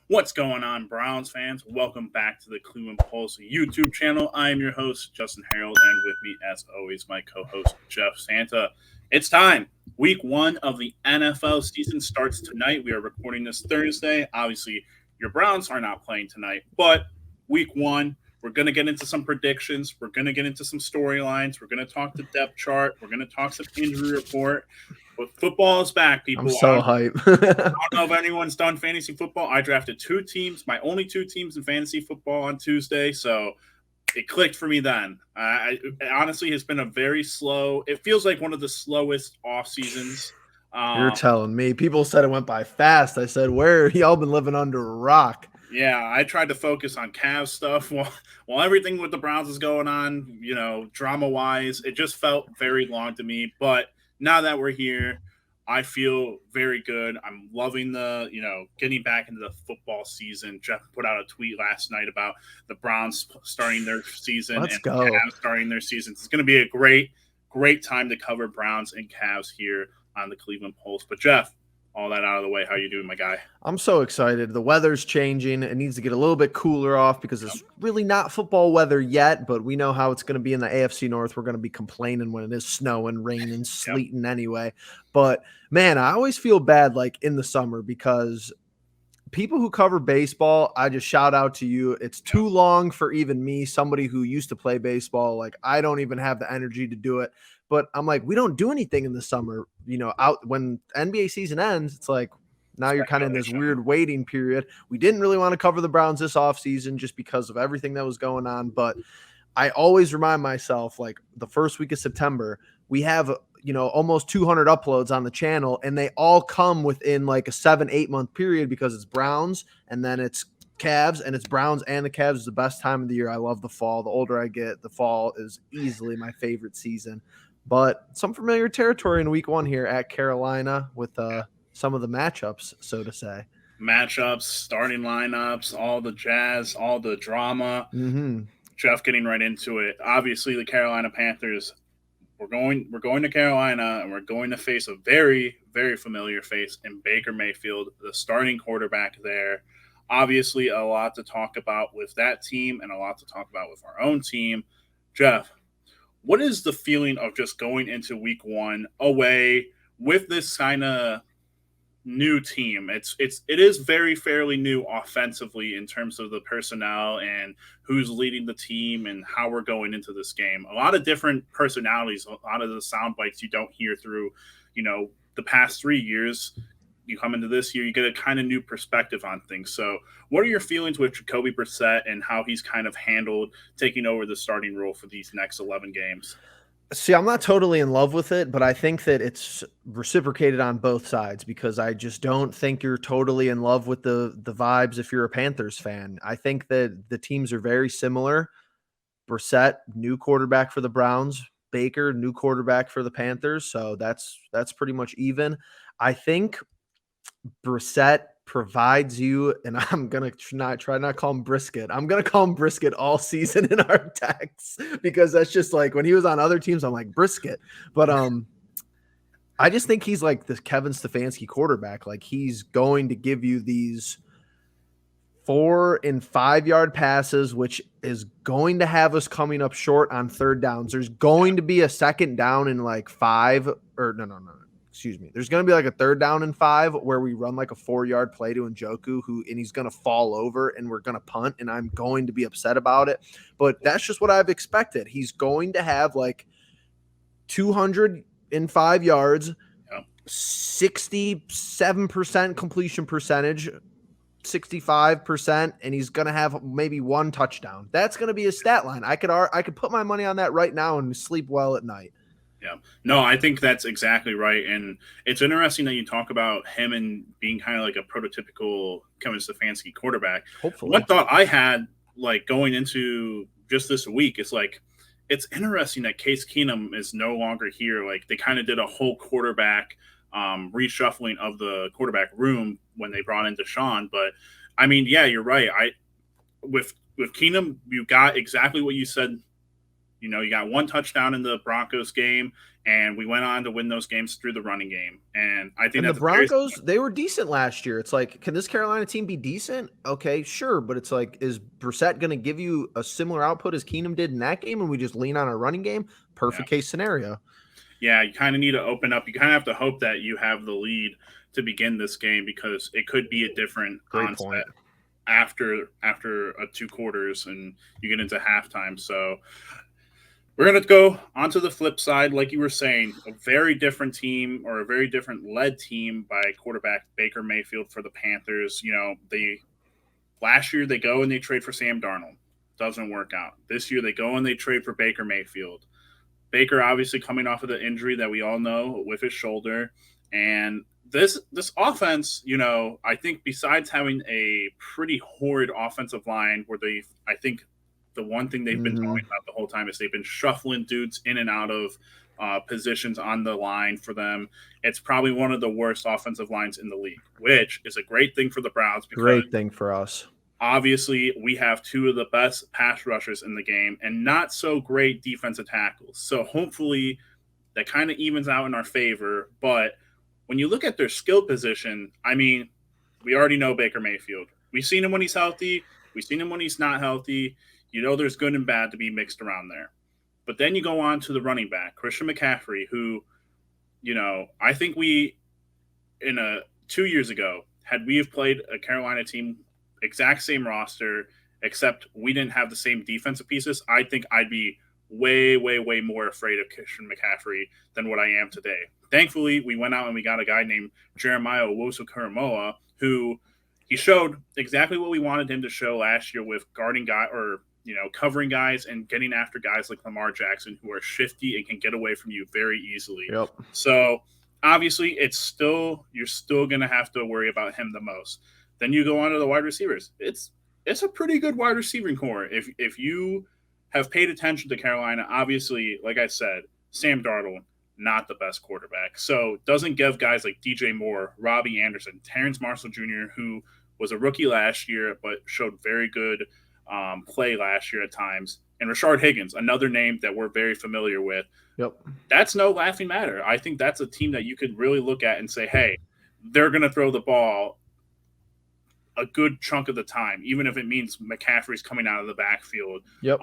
What's going on, Browns fans? Welcome back to the Cleveland Pulse YouTube channel. I am your host, Justin Harold, and with me, as always, my co host, Jeff Santa. It's time. Week one of the NFL season starts tonight. We are recording this Thursday. Obviously, your Browns are not playing tonight, but week one, we're going to get into some predictions. We're going to get into some storylines. We're going to talk the depth chart. We're going to talk some injury report. But football is back, I'm people. so hype. I don't know if anyone's done fantasy football. I drafted two teams, my only two teams in fantasy football on Tuesday, so it clicked for me then. It honestly has been a very slow. It feels like one of the slowest off seasons. You're Um, telling me. People said it went by fast. I said, where y'all been living under a rock? yeah, I tried to focus on Cavs stuff while everything with the Browns is going on. Drama wise, it just felt very long to me. But now that we're here, I feel very good. I'm loving getting back into the football season. Jeff put out a tweet last night about the Browns starting their season and Let's the go. Cavs starting their seasons. It's going to be a great time to cover Browns and Cavs here on the Cleveland Pulse. But Jeff, all that out of the way, how you doing, my guy? I'm so excited. The weather's changing. It needs to get a little bit cooler off because it's really not football weather yet, but we know how it's going to be in the AFC North. We're going to be complaining when it is snowing, raining, Yep. sleeting anyway. But man, I always feel bad like in the summer because people who cover baseball, I just shout out to you. It's too long for even me, somebody who used to play baseball. Like, I don't even have the energy to do it. But I'm like, we don't do anything in the summer. Out when NBA season ends, it's like now you're kind of in this Speculation. weird waiting period. We didn't really want to cover the Browns this offseason just because of everything that was going on. But I always remind myself, like the first week of September, we have almost 200 uploads on the channel, and they all come within like a 7-8 month period because it's Browns and then it's Cavs, and it's Browns and the Cavs is the best time of the year. I love the fall. The older I get, the fall is easily my favorite season. But some familiar territory in week one here at Carolina with some of the matchups, so to say. Matchups, starting lineups, all the jazz, all the drama. Mm-hmm. Jeff getting right into it. Obviously, the Carolina Panthers. We're going to Carolina and we're going to face a very very familiar face in Baker Mayfield, the starting quarterback there. Obviously, a lot to talk about with that team and a lot to talk about with our own team. Jeff, what is the feeling of just going into week one away with this kind of new team? It is very fairly new offensively in terms of the personnel and who's leading the team and how we're going into this game. A lot of different personalities, a lot of the sound bites you don't hear through, the past 3 years. You come into this year, you get a kind of new perspective on things. So, what are your feelings with Jacoby Brissett and how he's kind of handled taking over the starting role for these next 11 games? See, I'm not totally in love with it, but I think that it's reciprocated on both sides because I just don't think you're totally in love with the vibes if you're a Panthers fan. I think that the teams are very similar. Brissett, new quarterback for the Browns. Baker, new quarterback for the Panthers. So that's pretty much even. I think Brissett provides you, and I'm gonna try not call him Brisket. I'm gonna call him Brisket all season in our texts because that's just like when he was on other teams, I'm like Brisket. But I just think he's like the Kevin Stefanski quarterback. Like he's going to give you these 4 and 5 yard passes, which is going to have us coming up short on third downs. There's going to be a second down in like 5 or no. Excuse me. There's going to be like a third down and 5 where we run like a 4-yard play to Njoku and he's going to fall over and we're going to punt and I'm going to be upset about it. But that's just what I've expected. He's going to have like 205 yards, 67% completion percentage, 65%, and he's going to have maybe one touchdown. That's going to be his stat line. I could put my money on that right now and sleep well at night. Yeah. No, I think that's exactly right. And it's interesting that you talk about him and being kind of like a prototypical Kevin Stefanski quarterback. Hopefully. One thought I had, like, going into just this week is like, it's interesting that Case Keenum is no longer here. Like, they kind of did a whole quarterback reshuffling of the quarterback room when they brought in Deshaun. But I mean, yeah, you're right. With Keenum, you got exactly what you said You know, you got one touchdown in the Broncos game, and we went on to win those games through the running game. And I think And the that's a very Broncos, they were decent last year. It's like, can this Carolina team be decent? Okay, sure. But it's like, is Brissett going to give you a similar output as Keenum did in that game and we just lean on our running game? yeah. Perfect case scenario. Yeah, you kind of need to open up. You kind of have to hope that you have the lead to begin this game because it could be a different Great onset point. after two quarters and you get into halftime. So we're going to go onto the flip side, like you were saying, a very different team or a very different led team by quarterback Baker Mayfield for the Panthers. You know, they last year they go and they trade for Sam Darnold. Doesn't work out. This year they go and they trade for Baker Mayfield. Baker obviously coming off of the injury that we all know with his shoulder, and this offense, you know, I think besides having a pretty horrid offensive line, where I think the one thing they've been Mm-hmm. talking about the whole time is they've been shuffling dudes in and out of positions on the line for them. It's probably one of the worst offensive lines in the league, which is a great thing for the Browns because Great thing for us. obviously we have two of the best pass rushers in the game and not so great defensive tackles. So hopefully that kind of evens out in our favor. But when you look at their skill position, I mean, we already know Baker Mayfield. We've seen him when he's healthy. We've seen him when he's not healthy. You know, there's good and bad to be mixed around there. But then you go on to the running back, Christian McCaffrey, who, you know, I think we in a 2 years ago, had we have played a Carolina team, exact same roster, except we didn't have the same defensive pieces, I think I'd be way, way, way more afraid of Christian McCaffrey than what I am today. Thankfully, we went out and we got a guy named Jeremiah Owusu-Koramoah, who he showed exactly what we wanted him to show last year with guarding guy or you know covering guys and getting after guys like Lamar Jackson who are shifty and can get away from you very easily. Yep. So obviously you're still going to have to worry about him the most. Then you go on to the wide receivers. It's a pretty good wide receiving core. If you have paid attention to Carolina, obviously, like I said, Sam Darnold not the best quarterback. So doesn't give guys like DJ Moore, Robbie Anderson, Terrence Marshall Jr., who was a rookie last year but showed very good play last year at times, and Rashard Higgins, another name that we're very familiar with. Yep. That's no laughing matter. I think that's a team that you could really look at and say, hey, they're going to throw the ball a good chunk of the time, even if it means McCaffrey's coming out of the backfield. Yep.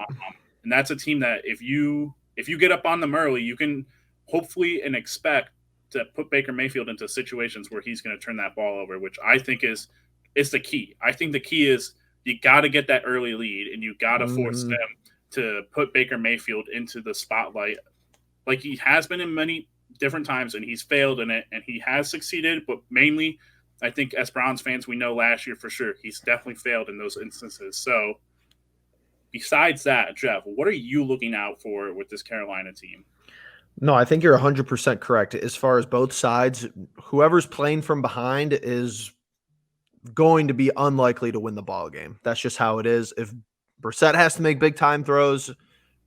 And that's a team that if you get up on them early, you can hopefully and expect to put Baker Mayfield into situations where he's going to turn that ball over, which I think is the key. I think the key is you got to get that early lead and you got to force them to put Baker Mayfield into the spotlight like he has been in many different times, and he's failed in it, and he has succeeded, but mainly I think as Browns fans, we know last year for sure he's definitely failed in those instances. So besides that, Jeff, what are you looking out for with this Carolina team? No, I think you're 100% correct. As far as both sides, whoever's playing from behind is going to be unlikely to win the ball game. That's just how it is. If Brissett has to make big time throws,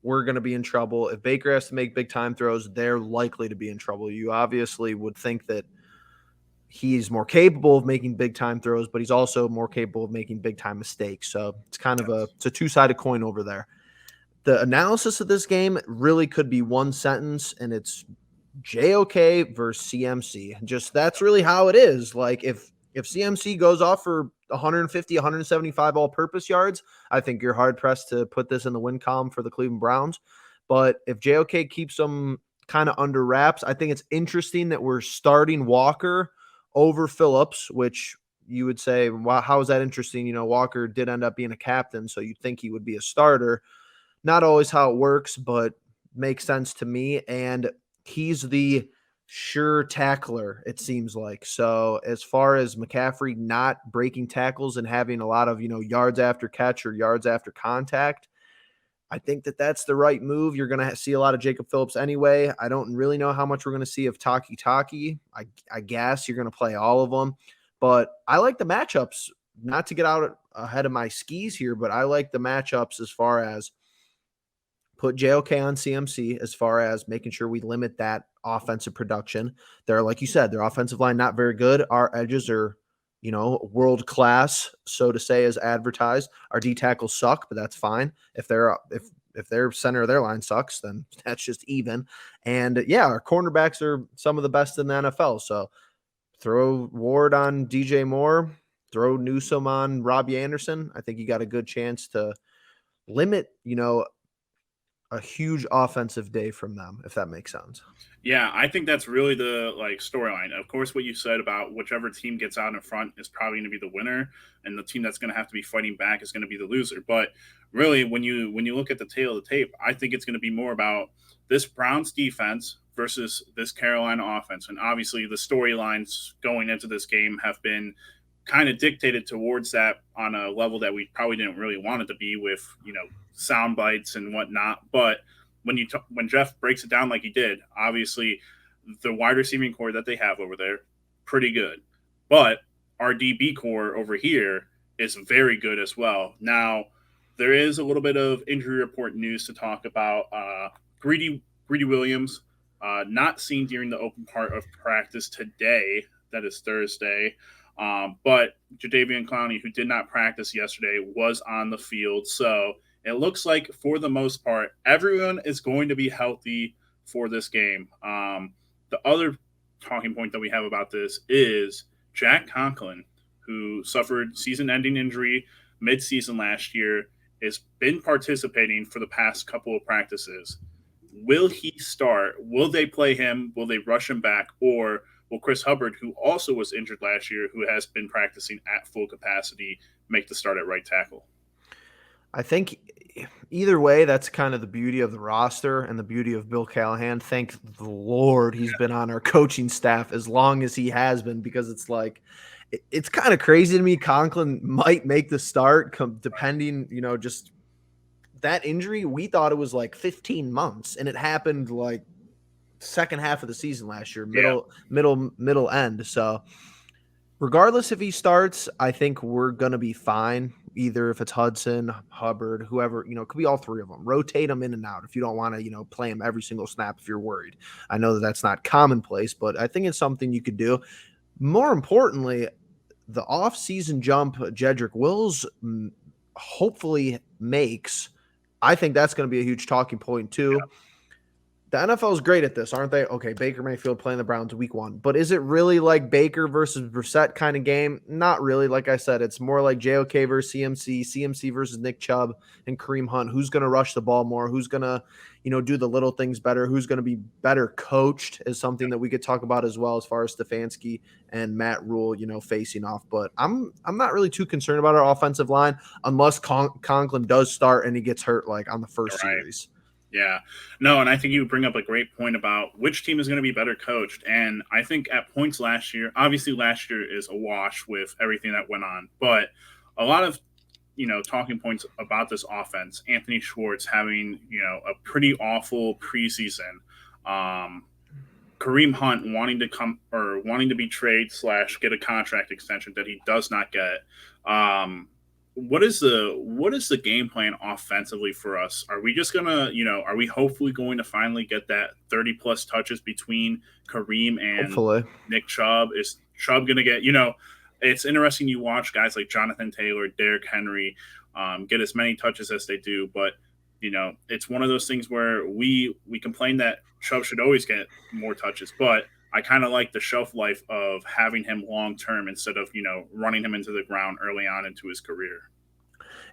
we're going to be in trouble. If Baker has to make big time throws, they're likely to be in trouble. You obviously would think that he's more capable of making big time throws, but he's also more capable of making big time mistakes. So it's kind of it's a two-sided coin over there. The analysis of this game really could be one sentence, and it's JOK versus CMC. Just that's really how it is. Like if CMC goes off for 150, 175 all-purpose yards, I think you're hard-pressed to put this in the win column for the Cleveland Browns. But if JOK keeps them kind of under wraps, I think it's interesting that we're starting Walker over Phillips, which you would say, wow, how is that interesting? You know, Walker did end up being a captain, so you'd think he would be a starter. Not always how it works, but makes sense to me. And he's the sure tackler, it seems like. So as far as McCaffrey not breaking tackles and having a lot of, you know, yards after catch or yards after contact, I think that that's the right move. You're going to see a lot of Jacob Phillips anyway. I don't really know how much we're going to see of Taki. I guess you're going to play all of them. But I like the matchups, not to get out ahead of my skis here, but I like the matchups as far as put JOK on CMC as far as making sure we limit that offensive production. They're, like you said, their offensive line not very good. Our edges are, you know, world class, so to say, as advertised. Our D tackles suck, but that's fine. If if their center of their line sucks, then that's just even. And yeah, our cornerbacks are some of the best in the NFL. So throw Ward on DJ Moore, throw Newsome on Robbie Anderson. I think you got a good chance to limit, a huge offensive day from them, if that makes sense. Yeah, I think that's really the storyline. Of course, what you said about whichever team gets out in front is probably going to be the winner, and the team that's going to have to be fighting back is going to be the loser. But really, when you look at the tail of the tape, I think it's going to be more about this Browns defense versus this Carolina offense. And obviously, the storylines going into this game have been kind of dictated towards that on a level that we probably didn't really want it to be, with sound bites and whatnot. But when Jeff breaks it down like he did, obviously the wide receiving core that they have over there, pretty good. But our DB core over here is very good as well. Now, there is a little bit of injury report news to talk about. Greedy Williams, not seen during the open part of practice today. That is Thursday. But Jadeveon Clowney, who did not practice yesterday, was on the field. So it looks like, for the most part, everyone is going to be healthy for this game. The other talking point that we have about this is Jack Conklin, who suffered season-ending injury mid-season last year, has been participating for the past couple of practices. Will he start? Will they play him? Will they rush him back? Or will Chris Hubbard, who also was injured last year, who has been practicing at full capacity, make the start at right tackle? I think either way, that's kind of the beauty of the roster and the beauty of Bill Callahan. Thank the Lord he's been on our coaching staff as long as he has been, because it's like, it's kind of crazy to me. Conklin might make the start depending, just that injury. We thought it was like 15 months, and it happened like second half of the season last year, middle end. So regardless if he starts, I think we're going to be fine. Either if it's Hudson, Hubbard, whoever, it could be all three of them. Rotate them in and out if you don't want to, play them every single snap if you're worried. I know that that's not commonplace, but I think it's something you could do. More importantly, the off-season jump Jedrick Wills hopefully makes, I think that's going to be a huge talking point too. Yeah. The NFL is great at this, aren't they? Okay, Baker Mayfield playing the Browns week 1. But is it really like Baker versus Brissett kind of game? Not really. Like I said, it's more like JOK versus CMC versus Nick Chubb and Kareem Hunt. Who's going to rush the ball more? Who's going to, do the little things better? Who's going to be better coached is something that we could talk about as well, as far as Stefanski and Matt Rule, facing off. But I'm not really too concerned about our offensive line unless Conklin does start and he gets hurt like on the first series. Yeah, no, and I think you bring up a great point about which team is going to be better coached. And I think at points last year, obviously last year is a wash with everything that went on, but a lot of, talking points about this offense, Anthony Schwartz having, a pretty awful preseason, Kareem Hunt wanting to be traded / get a contract extension that he does not get. What is the game plan offensively for us? Are we just gonna, are we hopefully going to finally get that 30 plus touches between Kareem and hopefully Nick Chubb? Is Chubb gonna get, it's interesting, you watch guys like Jonathan Taylor, Derrick Henry get as many touches as they do, but it's one of those things where we complain that Chubb should always get more touches, but I kind of like the shelf life of having him long term instead of running him into the ground early on into his career.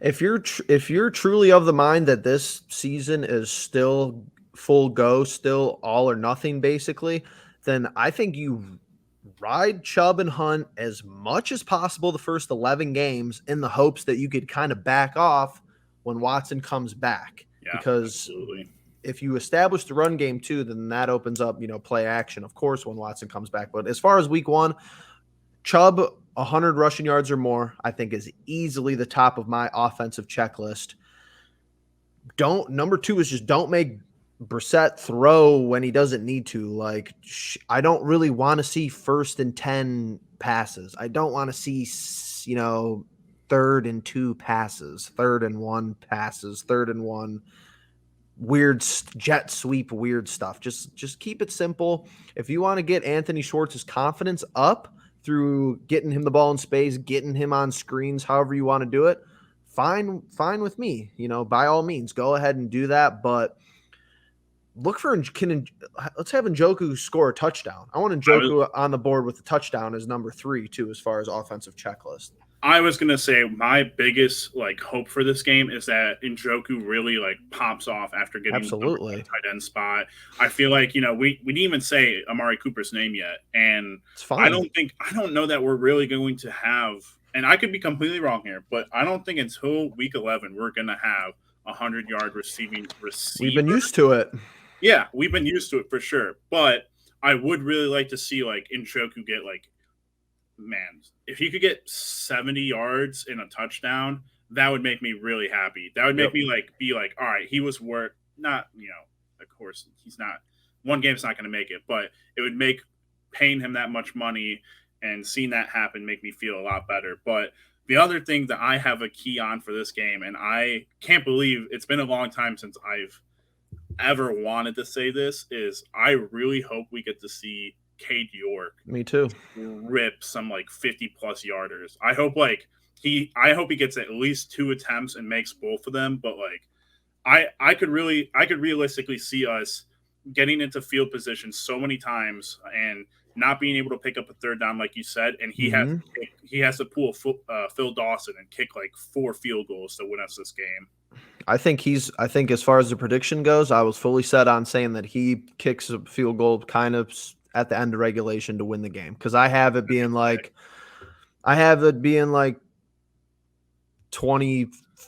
If you're truly of the mind that this season is still full go, still all or nothing basically, then I think you ride Chubb and Hunt as much as possible the first 11 games in the hopes that you could kind of back off when Watson comes back. Yeah, because absolutely. If you establish the run game too, then that opens up, play action, of course, when Watson comes back. But as far as week 1, Chubb, 100 rushing yards or more, I think is easily the top of my offensive checklist. Number 2 is just don't make Brissett throw when he doesn't need to. Like, I don't really want to see 1st and 10 passes. I don't want to see, 3rd and 2 passes, 3rd and 1 passes, 3rd and 1 weird jet sweep, weird stuff. Just keep it simple. If you want to get Anthony Schwartz's confidence up through getting him the ball in space, getting him on screens, however you want to do it, fine with me. By all means, go ahead and do that. But look for let's have Njoku score a touchdown. I want I was Njoku on the board with a touchdown as number 3 too, as far as offensive checklist. I was gonna say my biggest like hope for this game is that Njoku really like pops off after getting the number one Absolutely, tight end spot. I feel like we didn't even say Amari Cooper's name yet, and it's fine. I don't know that we're really going to have. And I could be completely wrong here, but I don't think until week 11 we're gonna have 100-yard receiving We've been receiver. used to it. Yeah, we've been used to it for sure, but I would really like to see like Njoku get like man, if he could get 70 yards in a touchdown, that would make me really happy. That would make Yep. me like be like, all right, he was worth not, of course he's not one game's not going to make it, but it would make paying him that much money and seeing that happen make me feel a lot better. But the other thing that I have a key on for this game, and I can't believe it's been a long time since I've ever wanted to say this, is I really hope we get to see Cade York Me too. rip some like 50+ yarders. I hope he gets at least 2 attempts and makes both of them, but like I could realistically see us getting into field position so many times and not being able to pick up a third down like you said, and Hmm. he has to pull Phil Dawson and kick like 4 field goals to win us this game. I think as far as the prediction goes, I was fully set on saying that he kicks a field goal kind of at the end of regulation to win the game, because I have it being like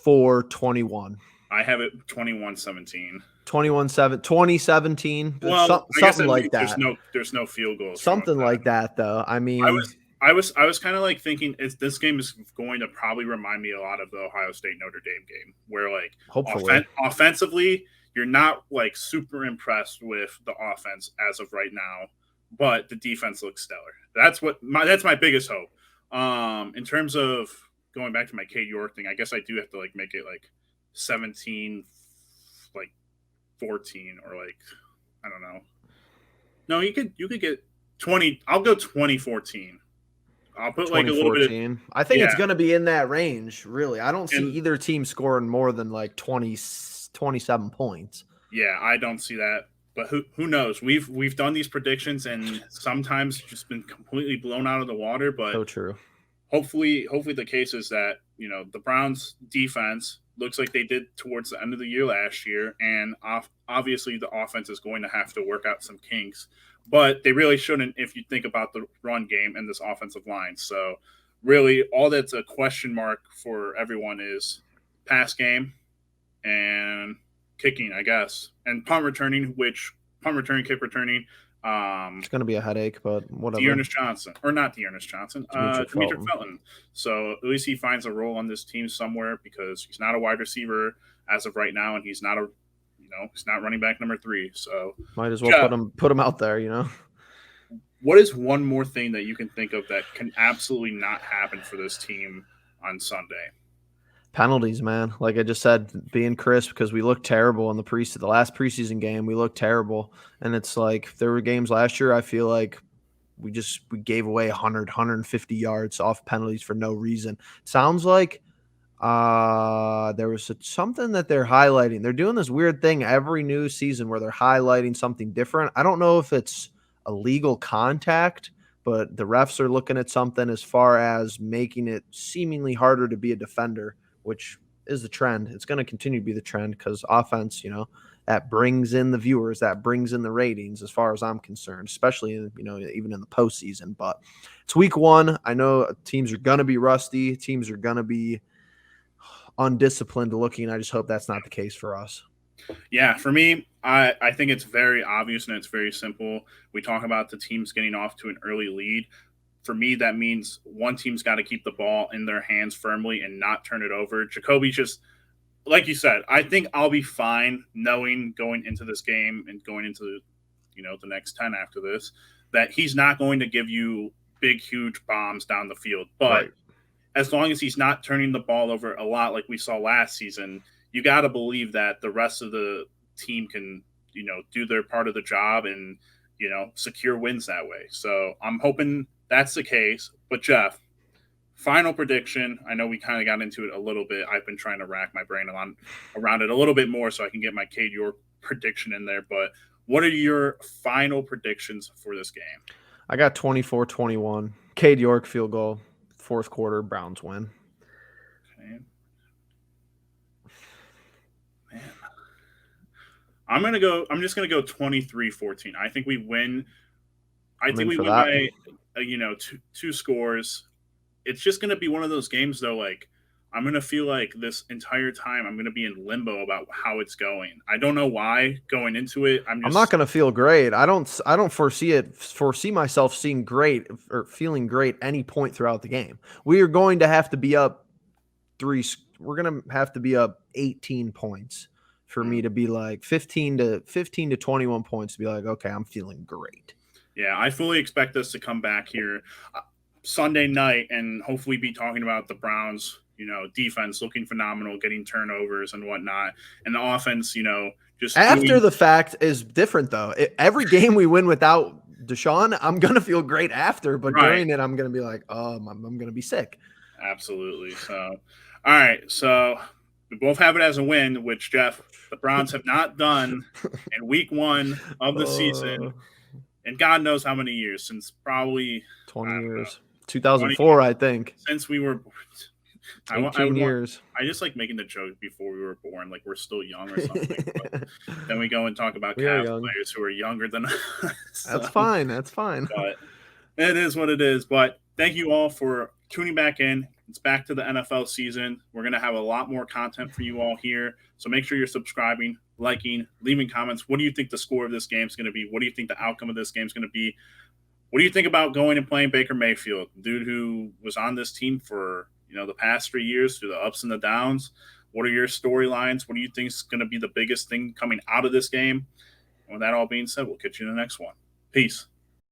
24-21. I have it 21-17. 21-7, 2017, Well, I guess something that like means that. there's no field goals from us. Something like that, though. I I mean, was I was kind of like thinking this game is going to probably remind me a lot of the Ohio State Notre Dame game, where like hopefully. offensively you're not like super impressed with the offense as of right now, but the defense looks stellar. That's my biggest hope. In terms of going back to my Cade York thing, I guess I do have to like make it like 17, like 14, or like I don't know. No, you could get 20. I'll go 2014. I'll put like a little bit of 2014. I think yeah, it's going to be in that range, really. I don't see and either team scoring more than like 20, 27 points. yeah, I don't see that. But who knows? We've done these predictions and sometimes just been completely blown out of the water. But So true. hopefully the case is that the Browns defense looks like they did towards the end of the year last year, and obviously the offense is going to have to work out some kinks, but they really shouldn't if you think about the run game and this offensive line. So really all that's a question mark for everyone is pass game and kicking, I guess, and punt returning, kick returning. It's going to be a headache, but whatever. Dearness Johnson, or not Dearness Johnson, Demetric Demetric Felton. Felton. So at least he finds a role on this team somewhere because he's not a wide receiver as of right now, and he's not running back number 3. So, Might as well Jeff, put him out there. what is one more thing that you can think of that can absolutely not happen for this team on Sunday? Penalties, man. Like I just said, being crisp, because we looked terrible in the last preseason game. We looked terrible, and it's like there were games last year. I feel like we gave away 150 yards off penalties for no reason. Sounds like there was something that they're highlighting. They're doing this weird thing every new season where they're highlighting something different. I don't know if it's illegal contact, but the refs are looking at something as far as making it seemingly harder to be a defender, which is the trend. It's going to continue to be the trend because offense, that brings in the viewers, that brings in the ratings as far as I'm concerned, especially even in the postseason. But it's week 1. I know teams are going to be rusty. Teams are going to be undisciplined looking. I just hope that's not the case for us. Yeah, for me, I think it's very obvious and it's very simple. We talk about the teams getting off to an early lead. For me, that means one team's got to keep the ball in their hands firmly and not turn it over. Jacoby just, like you said, I think I'll be fine knowing going into this game and going into the next 10 after this that he's not going to give you big, huge bombs down the field. But Right. as long as he's not turning the ball over a lot like we saw last season, you got to believe that the rest of the team can, do their part of the job and, secure wins that way. So I'm hoping that's the case. But Jeff, Final prediction. I know we kind of got into it a little bit. I've been trying to rack my brain around it a little bit more so I can get my Cade York prediction in there. But what are your final predictions for this game? I got 24-21. Cade York field goal. Fourth quarter, Browns win. Okay. Man. I'm just gonna go 23-14. I think we win. I think we win by two scores. It's just gonna be one of those games though, like I'm gonna feel like this entire time I'm gonna be in limbo about how it's going. I don't know why going into it. I'm not gonna feel great. I don't foresee myself seeing great or feeling great any point throughout the game. We are going to have to be up we're gonna have to be up 18 points for me to be like 15 to 21 points to be like, okay, I'm feeling great. Yeah, I fully expect us to come back here Sunday night and hopefully be talking about the Browns, defense looking phenomenal, getting turnovers and whatnot. And the offense, just after the fact is different though. Every game we win without Deshaun, I'm going to feel great after, but during it, I'm going to be like, I'm going to be sick. Absolutely. So, all right. So we both have it as a win, which, Jeff, the Browns have not done in week 1 of the season. And God knows how many years, since probably 20 years. 2004, I think. Since we were 18 years. I just like making the joke before we were born, like we're still young or something. Then we go and talk about Cavs players who are younger than us. That's fine. That's fine. But it is what it is. But thank you all for tuning back in. It's back to the NFL season. We're going to have a lot more content for you all here. So make sure you're subscribing, liking, leaving comments. What do you think the score of this game is going to be? What do you think the outcome of this game is going to be? What do you think about going and playing Baker Mayfield, dude who was on this team for the past 3 years through the ups and the downs? What are your storylines? What do you think is going to be the biggest thing coming out of this game? And with that all being said, we'll catch you in the next one. Peace.